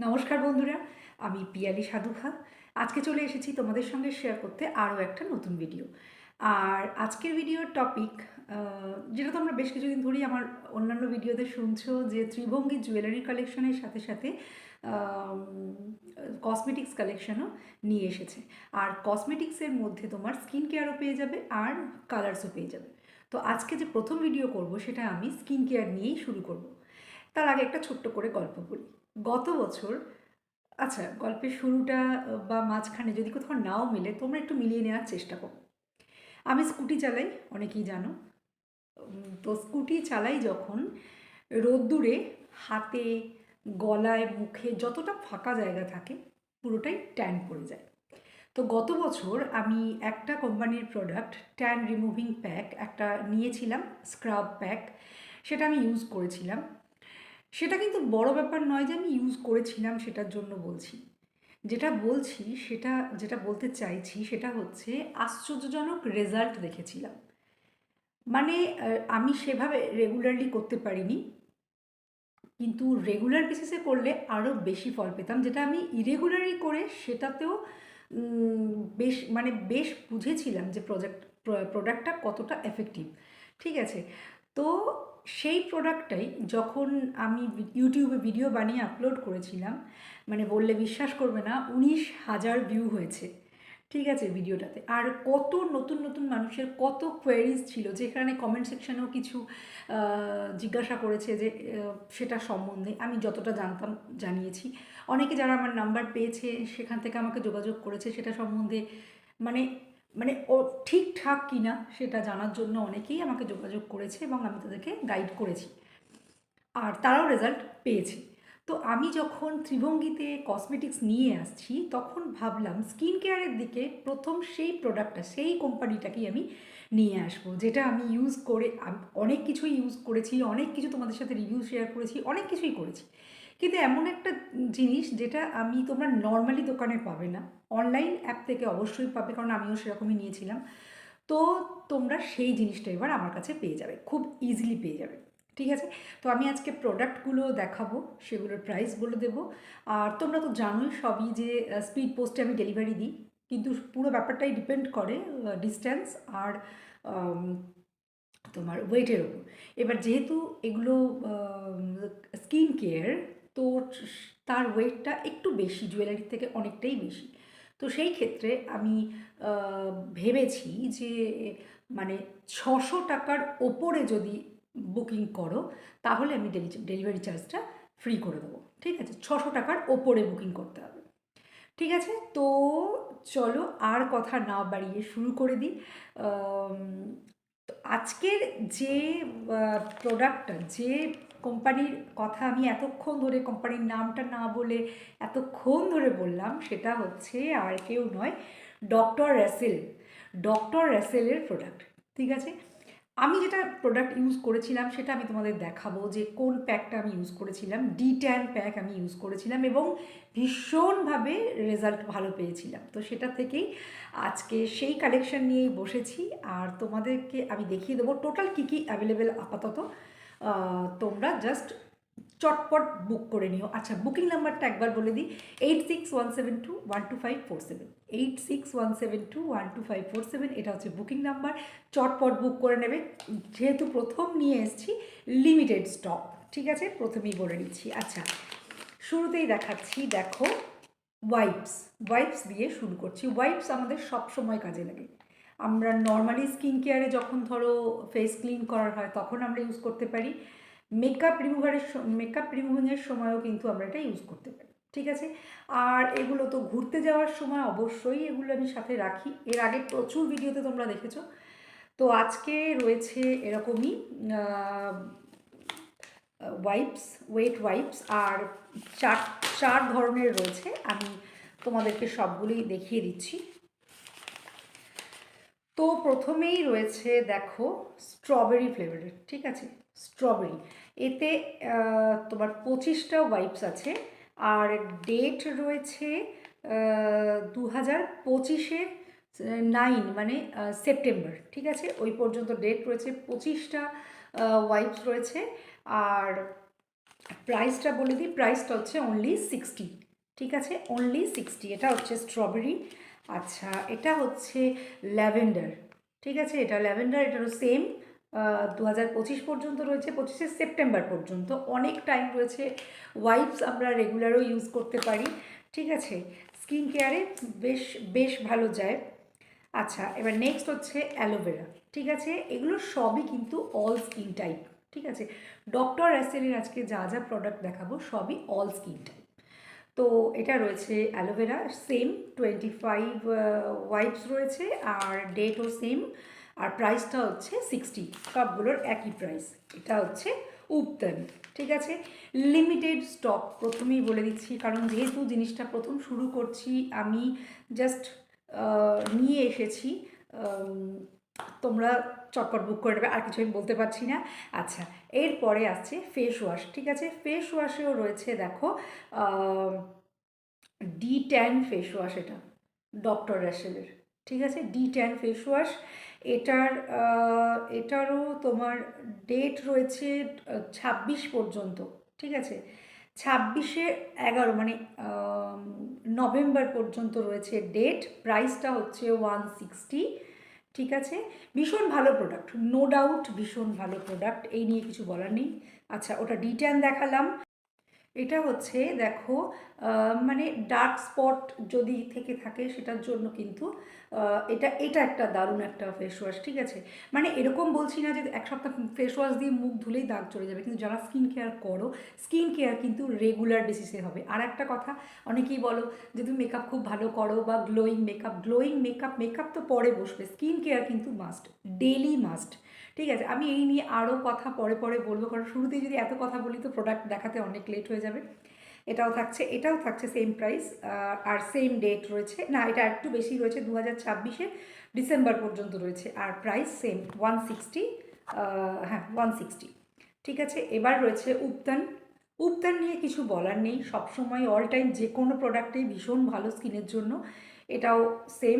নমস্কার বন্ধুরা, আমি পিয়ালি সাধুখা। আজকে চলে এসেছি তোমাদের সঙ্গে শেয়ার করতে আরও একটা নতুন ভিডিও। আর আজকের ভিডিওর টপিক, যেটা তোমরা বেশ কিছুদিন ধরেই আমার অন্যান্য ভিডিওতে শুনছো, যে ত্রিভঙ্গী জুয়েলারি কালেকশনের সাথে সাথে কসমেটিক্স কালেকশনও নিয়ে এসেছে। আর কসমেটিক্সের মধ্যে তোমার স্কিন কেয়ারও পেয়ে যাবে আর কালার্সও পেয়ে যাবে। তো আজকে যে প্রথম ভিডিও করব সেটা আমি স্কিন কেয়ার নিয়েই শুরু করব। তার আগে একটা ছোট্ট করে গল্প বলি। গত বছর, আচ্ছা, গল্পের শুরুটা বা মাঝখানে যদি কোথাও নাও মেলে, তোমরা একটু মিলিয়ে নেওয়ার চেষ্টা করো। আমি স্কুটি চালাই, অনেকেই জানো। তো স্কুটি চালাই যখন, রোদ্দুরে হাতে, গলায়, মুখে যতটা ফাঁকা জায়গা থাকে পুরোটাই ট্যান পড়ে যায়। তো গত বছর আমি একটা কোম্পানির প্রোডাক্ট, ট্যান রিমুভিং প্যাক একটা নিয়েছিলাম, স্ক্রাব প্যাক। সেটা আমি ইউজ করেছিলাম। সেটা কিন্তু বড় ব্যাপার নয় যে আমি ইউজ করেছিলাম সেটার জন্য বলছি। যেটা বলছি, যেটা বলতে চাইছি সেটা হচ্ছে আশ্চর্যজনক রেজাল্ট দেখেছিলাম। মানে আমি সেভাবে রেগুলারলি করতে পারিনি, কিন্তু রেগুলার বেসিসে করলে আরও বেশি ফল পেতাম। যেটা আমি ইরেগুলারই করে সেটাতেও বেশ বুঝেছিলাম যে প্রোডাক্টটা কতটা এফেক্টিভ। ঠিক আছে। তো সেই প্রোডাক্টটাই যখন আমি ইউটিউবে ভিডিও বানিয়ে আপলোড করেছিলাম, মানে বললে বিশ্বাস করবে না, 19,000 ভিউ হয়েছে। ঠিক আছে ভিডিওটাতে। আর কত নতুন নতুন মানুষের কত কোয়েরিজ ছিল, যেখানে কমেন্ট সেকশনেও কিছু জিজ্ঞাসা করেছে যে সেটা সম্বন্ধে আমি যতটা জানতাম জানিয়েছি। অনেকে যারা আমার নাম্বার পেয়েছে সেখান থেকে আমাকে যোগাযোগ করেছে সেটা সম্বন্ধে, মানে মানে ও ঠিকঠাক কিনা সেটা জানার জন্য অনেকেই আমাকে যোগাযোগ করেছে এবং আমি তাদেরকে গাইড করেছি, আর তারাও রেজাল্ট পেয়েছে। তো আমি যখন ত্রিভঙ্গিতে কসমেটিক্স নিয়ে আসছি তখন ভাবলাম স্কিন কেয়ারের দিকে প্রথম সেই প্রোডাক্টটা, সেই কোম্পানিটাকেই আমি নিয়ে আসবো, যেটা আমি ইউজ করে অনেক কিছুই ইউজ করেছি, অনেক কিছু তোমাদের সাথে রিভিউ শেয়ার করেছি, অনেক কিছুই করেছি। কিন্তু এমন একটা জিনিস যেটা তোমরা নর্মালি দোকানে পাবে না, অনলাইন অ্যাপ থেকে অবশ্যই পাবে, কারণ আমিও সেরকমই নিয়েছিলাম। তো তোমরা সেই জিনিসটা এবার আমার কাছে পেয়ে যাবে, খুব ইজিলি পেয়ে যাবে। ঠিক আছে। তো আমি আজকে প্রোডাক্টগুলো দেখাবো, সেগুলোর প্রাইস বলে দেবো। আর তোমরা তো জানোই সবই যে স্পিড পোস্টে আমি ডেলিভারি দিই, কিন্তু পুরো ব্যাপারটাই ডিপেন্ড করে ডিস্ট্যান্স আর তোমার ওয়েটের ওপর। এবার যেহেতু এগুলো স্কিন কেয়ার, তো তার ওয়েটটা একটু বেশি, জুয়েলারির থেকে অনেকটাই বেশি। তো সেই ক্ষেত্রে আমি ভেবেছি যে মানে 600 টাকার ওপরে যদি বুকিং করো তাহলে আমি ডেলিভারি চার্জটা ফ্রি করে দেবো। ঠিক আছে, 600 টাকার ওপরে বুকিং করতে হবে। ঠিক আছে। তো চলো আর কথা না বাড়িয়ে শুরু করে দিই। তো আজকের যে প্রোডাক্টটা, যে কোম্পানির কথা আমি এতক্ষণ ধরে, কোম্পানির নামটা না বলে এতক্ষণ ধরে বললাম, সেটা হচ্ছে আর কেউ নয়, ডক্টর র্যাসেল। ডক্টর র্যাসেলের প্রোডাক্ট। ঠিক আছে। আমি যেটা প্রোডাক্ট ইউজ করেছিলাম সেটা আমি তোমাদের দেখাবো, যে কোন প্যাকটা আমি ইউজ করেছিলাম। ডি10 প্যাক আমি ইউজ করেছিলাম এবং ভীষণভাবে রেজাল্ট ভালো পেয়েছিলাম। তো সেটা থেকেই আজকে সেই কালেকশন নিয়েই বসেছি, আর তোমাদেরকে আমি দেখিয়ে দেবো টোটাল কী কী অ্যাভেলেবেল আপাতত। তোমরা জাস্ট চটপট বুক করে নিও। আচ্ছা, বুকিং নাম্বারটা একবার বলে দিই, 8617212547, 8617212547, এটা হচ্ছে বুকিং নাম্বার। চটপট বুক করে নেবে, যেহেতু প্রথম নিয়ে এসেছি, লিমিটেড স্টক। ঠিক আছে, প্রথমেই বলে নিচ্ছি। আচ্ছা, শুরুতেই দেখাচ্ছি, দেখো, ওয়াইপস। ওয়াইপস দিয়ে শুরু করছি। ওয়াইপস আমাদের সব সময় কাজে লাগে। আমরা নর্মালি স্কিন কেয়ারে যখন ধরো ফেস ক্লিন করার হয় তখন আমরা ইউজ করতে পারি। মেকআপ রিমুভিংয়ের সময়ও কিন্তু আমরা এটা ইউজ করতে পারি। ঠিক আছে। আর এগুলো তো ঘুরতে যাওয়ার সময় অবশ্যই এগুলো আমি সাথে রাখি, এর আগে প্রচুর ভিডিওতে তোমরা দেখেছো। তো আজকে রয়েছে এরকমই ওয়াইপস, ওয়েট ওয়াইপস, আর চার চার ধরনের রয়েছে। আমি তোমাদেরকে সবগুলোই দেখিয়ে দিচ্ছি। তো প্রথমেই রয়েছে, দেখো, স্ট্রবেরি ফ্লেভারের। ঠিক আছে, স্ট্রবেরি। এতে তোমার 25টা ওয়াইপস আছে, আর ডেট রয়েছে 2025-এর 9, মানে সেপ্টেম্বর। ঠিক আছে, ওই পর্যন্ত ডেট রয়েছে। 25টা ওয়াইপস রয়েছে, আর প্রাইসটা বলে দিই, প্রাইসটা হচ্ছে অনলি 60। ঠিক আছে, অনলি 60। এটা হচ্ছে স্ট্রবেরি। আচ্ছা, এটা হচ্ছে ল্যাভেন্ডার। ঠিক আছে, এটা ল্যাভেন্ডার, এটারও সেম 2025 পর্যন্ত রয়েছে, 25শে সেপ্টেম্বর পর্যন্ত, অনেক টাইম রয়েছে। ওয়াইপস আমরা রেগুলারও ইউজ করতে পারি। ঠিক আছে, স্কিন কেয়ারে বেশ বেশ ভালো যায়। আচ্ছা, এবার নেক্সট হচ্ছে অ্যালোভেরা। ঠিক আছে, এগুলো সবই কিন্তু অল স্কিন টাইপ। ঠিক আছে, ডক্টর অ্যাসেলের আজকে যা যা প্রোডাক্ট দেখাবো সবই অল স্কিন টাইপ। তো এটা রয়েছে অ্যালোভেরা, সেম 25 ওয়াইপস রয়েছে, আর ডেটও সেম, আর প্রাইসটা হচ্ছে 60। সবগুলোর একই প্রাইস। এটা হচ্ছে উপটান। ঠিক আছে, লিমিটেড স্টক, প্রথমেই বলে দিচ্ছি, কারণ যেহেতু জিনিসটা প্রথম শুরু করছি আমি, জাস্ট নিয়ে এসেছি। তোমরা চটপট বুক করে নেবে, আর কিছু আমি বলতে পারছি না। আচ্ছা, এরপরে আসছে ফেস ওয়াশ। ঠিক আছে, ফেস ওয়াশেও রয়েছে দেখো D10 ফেস ওয়াশ, এটা ডক্টর র্যাশেলের। ঠিক আছে, D10 ফেস ওয়াশ। এটারও তোমার ডেট রয়েছে 26 পর্যন্ত। ঠিক আছে, 26/11 মানে নভেম্বর পর্যন্ত রয়েছে ডেট। প্রাইসটা হচ্ছে 160। ঠিক আছে, ভীষণ ভালো প্রোডাক্ট, নো ডাউট ভীষণ ভালো প্রোডাক্ট, এই নিয়ে কিছু বলার নেই। আচ্ছা, ওটা D10 দেখালাম। এটা হচ্ছে দেখো মানে ডার্ক স্পট যদি থেকে থাকে সেটার জন্য কিন্তু এটা এটা একটা দারুণ একটা ফেস ওয়াশ। ঠিক আছে, মানে এরকম বলছি না যে এক সপ্তাহ ফেস ওয়াশ দিয়ে মুখ ধুলেই দাগ চলে যাবে, কিন্তু যারা স্কিন কেয়ার করো, স্কিন কেয়ার কিন্তু রেগুলার বেসিসে হবে। আর একটা কথা, অনেকেই বলো যে তুমি মেকআপ খুব ভালো করো বা গ্লোয়িং মেকআপ তো পরে বসবে, স্কিন কেয়ার কিন্তু মাস্ট, ডেলি মাস্ট। ঠিক আছে, আমি এই নিয়ে আরও কথা পরে পরে বলবো, কারণ শুরুতেই যদি এত কথা বলি তো প্রোডাক্ট দেখাতে অনেক লেট হয়ে যাবে। এটাও থাকছে সেম প্রাইস, আর সেম ডেট রয়েছে, না এটা একটু বেশি রয়েছে, 2026 ডিসেম্বর পর্যন্ত রয়েছে, আর প্রাইস সেম 160। হ্যাঁ, 160। ঠিক আছে, এবার রয়েছে উপটান নিয়ে কিছু বলার নেই, সবসময় অল টাইম যে কোনো প্রোডাক্টেই ভীষণ ভালো স্কিনের জন্য। এটাও সেম,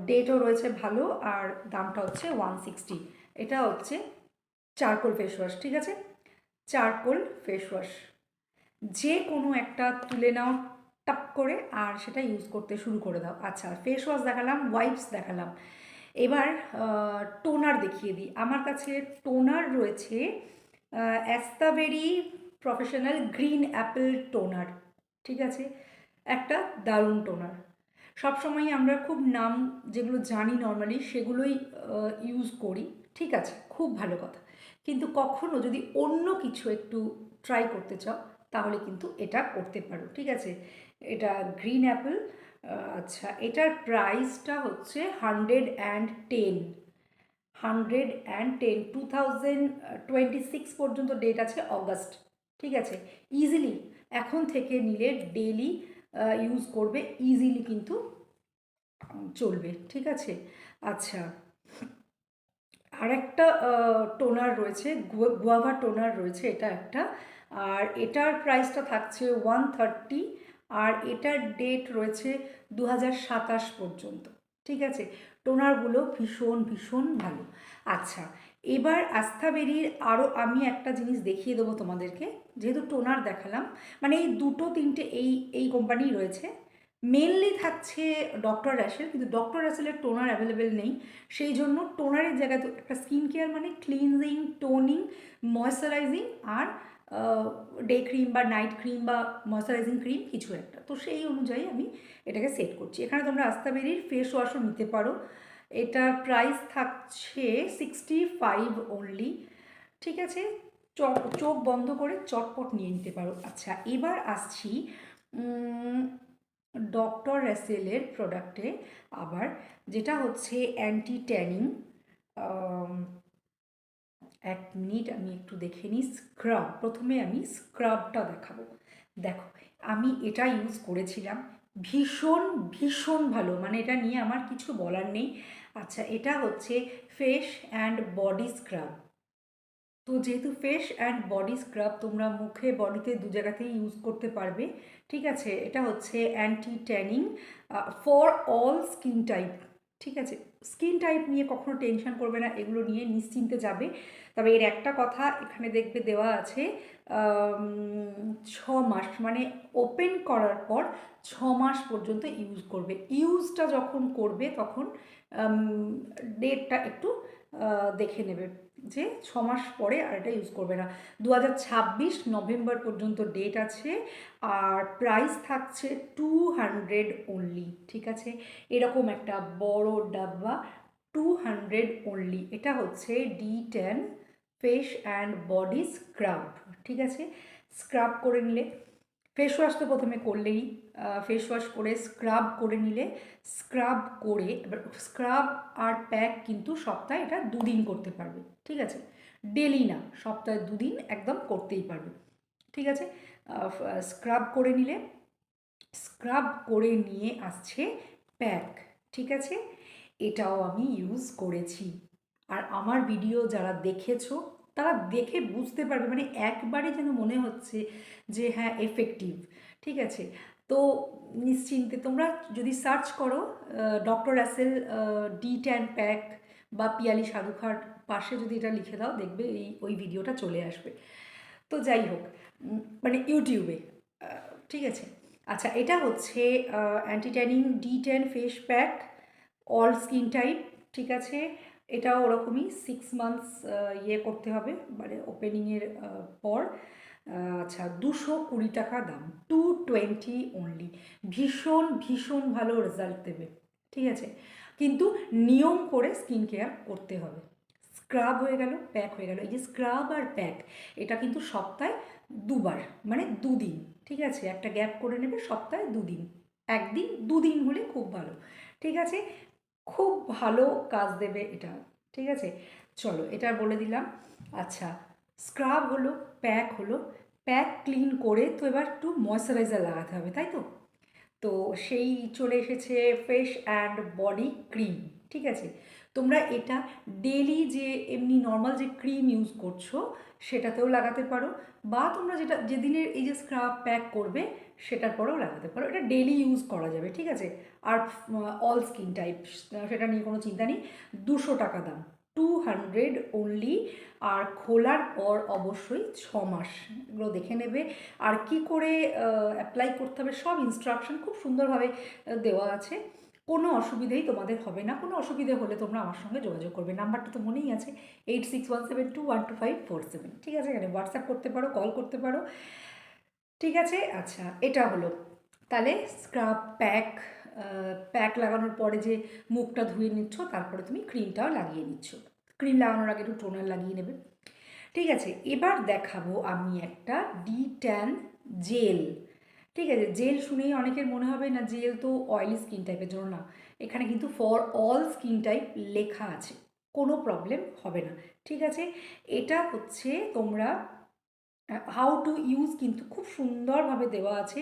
ডেটও রয়েছে ভালো, আর দামটা হচ্ছে 160। এটা হচ্ছে চারকোল ফেস ওয়াশ। ঠিক আছে, চারকোল ফেস ওয়াশ, যে কোনো একটা তুলে নাও টাপ করে, আর সেটা ইউজ করতে শুরু করে দাও। আচ্ছা, ফেস ওয়াশ দেখালাম, ওয়াইপস দেখালাম, এবার টোনার দেখিয়ে দিই। আমার কাছে টোনার রয়েছে অ্যাস্তাবেরি প্রফেশনাল গ্রিন অ্যাপেল টোনার। ঠিক আছে, একটা দারুণ টোনার। সবসময় আমরা খুব নাম যেগুলো জানি নর্মালি সেগুলোই ইউজ করি। ঠিক আছে, খুব ভালো কথা, কিন্তু কখনো যদি অন্য কিছু একটু ট্রাই করতে চাও তাহলে কিন্তু এটা করতে পারো। ঠিক আছে, এটা গ্রিন অ্যাপেল। আচ্ছা, এটার প্রাইসটা হচ্ছে 110। 2026 পর্যন্ত ডেট আছে, অগাস্ট। ঠিক আছে, ইজিলি এখন থেকে নিলে ডেলি ইউজ করবে, ইজিলি কিন্তু চলবে। ঠিক আছে, আচ্ছা, আরেকটা টোনার রয়েছে, গুয়াভা টোনার রয়েছে, এটা একটা, আর এটার প্রাইসটা থাকছে 130, আর এটার ডেট রয়েছে 2027 পর্যন্ত। ঠিক আছে, টোনারগুলো ভীষণ ভীষণ ভালো। আচ্ছা, এবার আস্থাবেরির আরও আমি একটা জিনিস দেখিয়ে দেবো তোমাদেরকে, যেহেতু টোনার দেখালাম, মানে এই দুটো তিনটে এই কোম্পানি রয়েছে, মেনলি থাকছে ডক্টর র্যাশেল, কিন্তু ডক্টর র্যাশেলের টোনার অ্যাভেলেবেল নেই, সেই জন্য টোনারের জায়গায় তো একটা স্কিন কেয়ার মানে ক্লিনজিং, টোনিং, ময়শ্চারাইজিং, আর ডে ক্রিম বা নাইট ক্রিম বা ময়শ্চারাইজিং ক্রিম কিছু একটা, তো সেই অনুযায়ী আমি এটাকে সেট করছি। এখানে তোমরা আস্তাবেরির ফেস ওয়াশও নিতে পারো, এটার প্রাইস থাকছে 65 অনলি। ঠিক আছে, চোখ বন্ধ করে চটপট নিয়ে নিতে পারো। আচ্ছা, এবার আসছি ডক্টর র্যাসেলের প্রোডাক্টে আবার, যেটা হচ্ছে অ্যান্টি ট্যানিং। এক মিনিট আমি একটু দেখে নিই। স্ক্রাব, প্রথমে আমি স্ক্রাবটা দেখাবো। দেখো, আমি এটা ইউজ করেছিলাম, ভীষণ ভীষণ ভালো, মানে এটা নিয়ে আমার কিছু বলার নেই। আচ্ছা, এটা হচ্ছে ফেস অ্যান্ড বডি স্ক্রাব। তো যেহেতু ফেস অ্যান্ড বডি স্ক্রাব, তোমরা মুখে বডিতে দু জায়গাতেই ইউজ করতে পারবে। ঠিক আছে, এটা হচ্ছে anti tanning for all skin type. ঠিক আছে, স্কিন টাইপ নিয়ে কখনো টেনশন করবে না, এগুলো নিয়ে নিশ্চিন্তে যাবে। তবে এর একটা কথা এখানে দেখবে দেওয়া আছে, 6 মাস, মানে ওপেন করার পর 6 মাস পর্যন্ত ইউজ করবে। ইউজটা যখন করবে তখন ডেটটা একটু দেখে নেবে যে 6 মাস পরে আর এটা ইউজ করবে না। 2026 নভেম্বর পর্যন্ত ডেট আছে, আর প্রাইস থাকছে 200 অনলি। ঠিক আছে, এরকম একটা বড় ডাব্বা, 200 অনলি। এটা হচ্ছে D10 face and body scrub. ঠিক আছে, স্ক্রাব করে নিলে, ফেস ওয়াশ তো প্রথমে করলেই, ফেস ওয়াশ করে স্ক্রাব করে নিলে, স্ক্রাব করে এবার স্ক্রাব আর প্যাক কিন্তু সপ্তাহে এটা 2 দিন করতে পারবে। ঠিক আছে, ডেলি না, সপ্তাহে 2 দিন একদম করতেই পারবে। ঠিক আছে, স্ক্রাব করে নিলে, স্ক্রাব করে নিয়ে আসছে প্যাক। ঠিক আছে, এটাও আমি ইউজ করেছি। আর আমার ভিডিও যারা দেখেছো তারা দেখে বুঝতে পারবে, মানে একবারে যেন মনে হচ্ছে যে হ্যাঁ এফেক্টিভ। ঠিক আছে, তো নিশ্চিন্তে তোমরা যদি সার্চ করো ডক্টর রাসেল D10 প্যাক বা পিয়ালি সাধুখার পাশে যদি এটা লিখে দাও, দেখবে ওই ভিডিওটা চলে আসবে। তো যাই হোক, মানে ইউটিউবে। ঠিক আছে, আচ্ছা, এটা হচ্ছে anti tanning D10 face pack, all skin type. ঠিক আছে, এটাও ওরকমই 6 মান্থস ইয়ে করতে হবে, মানে ওপেনিংয়ের পর। আচ্ছা, 220 টাকা দাম, 220 অনলি। ভীষণ ভীষণ ভালো রেজাল্ট দেবে। ঠিক আছে, কিন্তু নিয়ম করে স্কিন কেয়ার করতে হবে। স্ক্রাব হয়ে গেল, প্যাক হয়ে গেল। এই যে স্ক্রাব আর প্যাক, এটা কিন্তু সপ্তাহে 2 বার, মানে 2 দিন। ঠিক আছে, একটা গ্যাপ করে নেবে, সপ্তাহে 2 দিন, একদিন 2 দিন হলে খুব ভালো। ঠিক আছে, খুব ভালো কাজ দেবে এটা। ঠিক আছে, চলো এটা বলে দিলাম। আচ্ছা, স্ক্রাব হলো, প্যাক হলো, প্যাক ক্লিন করে তো এবার একটু ময়শ্চারাইজার লাগাতে হবে, তাই তো? তো সেই চলে এসেছে ফেস অ্যান্ড বডি ক্রিম। ঠিক আছে, তোমরা এটা ডেলি যে এমনি নর্মাল যে ক্রিম ইউজ করছো সেটাতেও লাগাতে পারো, বা তোমরা যেটা যেদিনের এই যে স্ক্রাব প্যাক করবে সেটার পরেও লাগাতে পারো। এটা ডেলি ইউজ করা যাবে। ঠিক আছে, আর অল স্কিন টাইপ, সেটা নিয়ে কোনো চিন্তা নেই। 200 টাকা দাম, 200 অনলি। আর খোলার পর অবশ্যই 6 মাস, এগুলো দেখে নেবে। আর কি করে অ্যাপ্লাই করতে হবে সব ইনস্ট্রাকশন খুব সুন্দরভাবে দেওয়া আছে। কোনো অসুবিধেই তোমাদের হবে না। কোনো অসুবিধে হলে তোমরা আমার সঙ্গে যোগাযোগ করবে, নাম্বারটা তো মনেই আছে, 8617212547। ঠিক আছে, এখানে হোয়াটসঅ্যাপ করতে পারো, কল করতে পারো। ঠিক আছে, আচ্ছা, এটা হলো তাহলে স্ক্রাব প্যাক। প্যাক লাগানোর পরে যে মুখটা ধুয়ে নিচ্ছ, তারপরে তুমি ক্রিমটাও লাগিয়ে নিচ্ছ। ক্রিম লাগানোর আগে একটু টোনার লাগিয়ে নেবে। ঠিক আছে, এবার দেখাবো আমি একটা D10 জেল। ঠিক আছে, জেল শুনেই অনেকের মনে হবে না জেল তো অয়েলি স্কিন টাইপের জন্য, না, এখানে কিন্তু ফর অল স্কিন টাইপ লেখা আছে, কোনো প্রবলেম হবে না। ঠিক আছে, এটা হচ্ছে তোমরা হাউ টু ইউজ কিন্তু খুব সুন্দরভাবে দেওয়া আছে।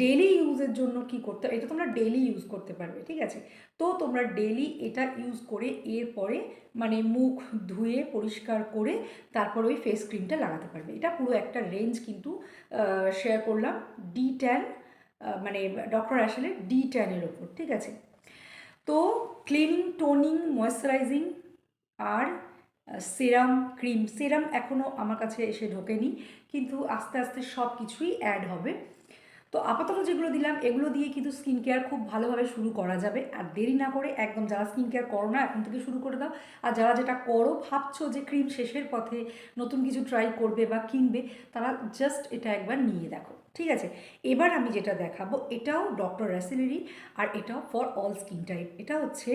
ডেলি ইউজের জন্য কি করতে হবে, এটা তোমরা ডেলি ইউজ করতে পারবে। ঠিক আছে, তো তোমরা ডেলি এটা ইউজ করে এরপরে মানে মুখ ধুয়ে পরিষ্কার করে তারপর ওই ফেস ক্রিমটা লাগাতে পারবে। এটা পুরো একটা রেঞ্জ কিন্তু শেয়ার করলাম D10, মানে ডক্টর রাসেলের D10-এর ওপর। ঠিক আছে, তো ক্লিনিং, টোনিং, ময়েশ্চারাইজিং আর সেরাম, ক্রিম। সেরাম এখনও আমার কাছে এসে ঢোকেনি, কিন্তু আস্তে আস্তে সব কিছুই অ্যাড হবে। তো আপাতত যেগুলো দিলাম এগুলো দিয়ে কিন্তু স্কিন কেয়ার খুব ভালোভাবে শুরু করা যাবে। আর দেরি না করে একদম, যারা স্কিন কেয়ার করো না এখন থেকে শুরু করে দাও। আর যারা যেটা করো ভাবছো যে ক্রিম শেষের পথে নতুন কিছু ট্রাই করবে বা কিনবে, তারা জাস্ট এটা একবার নিয়ে দেখো। ঠিক আছে, এবার আমি যেটা দেখাবো এটাও ডক্টর রাসেলেরই, আর এটাও ফর অল স্কিন টাইপ। এটা হচ্ছে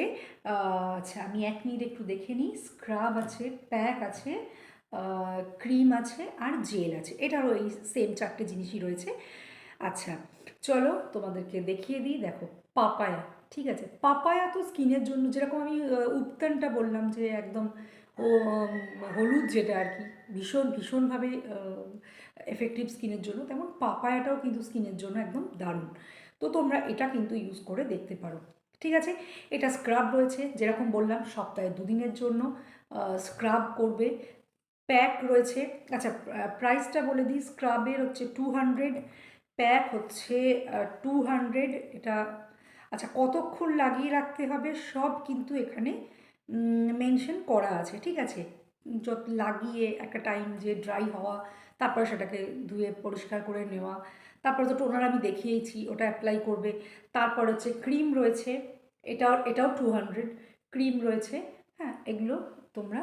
আচ্ছা, আমি 1 মিনিট একটু দেখে নিই। স্ক্রাব আছে, প্যাক আছে, ক্রিম আছে আর জেল আছে। এটারও এই সেম 4টে জিনিসই রয়েছে। আচ্ছা, চলো তোমাদেরকে দেখিয়ে দিই। দেখো, পাপায়া। ঠিক আছে, পাপায়া তো স্কিনের জন্য, যেরকম আমি উপটানটা বললাম যে একদম ও হলুদ যেটা আর কি, ভীষণ ভীষণভাবে এফেক্টিভ স্কিনের জন্য, তেমন পাপায়াটাও কিন্তু স্কিনের জন্য একদম দারুণ। তো তোমরা এটা কিন্তু ইউজ করে দেখতে পারো। ঠিক আছে, এটা স্ক্রাব রয়েছে, যেরকম বললাম সপ্তাহে 2 দিনের জন্য স্ক্রাব করবে। প্যাক রয়েছে, আচ্ছা প্রাইসটা বলে দিই। স্ক্রাবের হচ্ছে 200, প্যাক হচ্ছে 200। এটা আচ্ছা, কতক্ষণ লাগিয়ে রাখতে হবে সব কিন্তু এখানে মেনশন করা আছে, ঠিক আছে? যত লাগিয়ে একটা টাইম যে ড্রাই হওয়া, তারপরে সেটাকে ধুয়ে পরিষ্কার করে নেওয়া, তারপরে তো টোনার আমি দেখিয়েছি, ওটা অ্যাপ্লাই করবে। তারপর হচ্ছে ক্রিম রয়েছে, এটাও 200 ক্রিম রয়েছে। হ্যাঁ, এগুলো তোমরা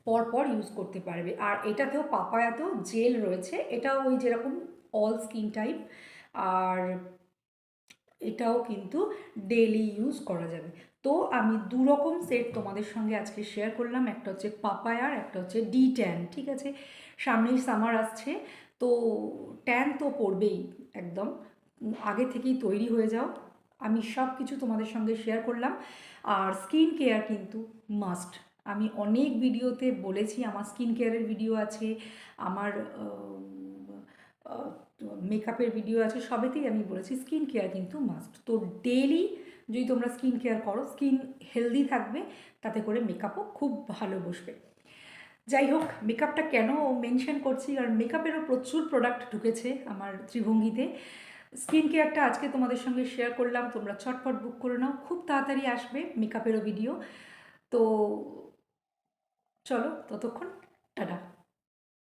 পরপর ইউজ করতে পারবে। আর এটাতেও পাপায়াতেও জেল রয়েছে, এটাও ওই যেরকম অল স্কিন টাইপ। আর এটাও কিন্তু ডেইলি ইউজ করা যাবে। তো আমি দু রকম সেট তোমাদের সঙ্গে আজকে শেয়ার করলাম, একটা হচ্ছে পাপায়ার, একটা হচ্ছে ডি ট্যান, ঠিক আছে? সামনেই সামার আসছে, তো ট্যান তো পড়বেই একদম। আগে থেকেই তৈরি হয়ে যাও। আমি সব কিছু তোমাদের সঙ্গে শেয়ার করলাম। আর স্কিন কেয়ার কিন্তু মাস্ট। আমি অনেক ভিডিওতে বলেছি, আমার স্কিন কেয়ারের ভিডিও আছে, আমার মেকআপের ভিডিও আছে, সবেতেই আমি বলেছি স্কিন কেয়ার কিন্তু মাস্ট। তো ডেইলি যদি তোমরা স্কিন কেয়ার করো, স্কিন হেলদি থাকবে, তাতে করে মেকআপও খুব ভালো বসবে। যাই হোক, মেকআপটা কেন মেনশন করছি, কারণ মেকআপেরও প্রচুর প্রোডাক্ট ঢুকেছে আমার ত্রিভঙ্গিতে। স্কিন কেয়ারটা আজকে তোমাদের সঙ্গে শেয়ার করলাম, তোমরা চটপট বুক করে নাও, খুব তাড়াতাড়ি আসবে মেকআপেরও ভিডিও। তো চলো, ততক্ষণ টাটা।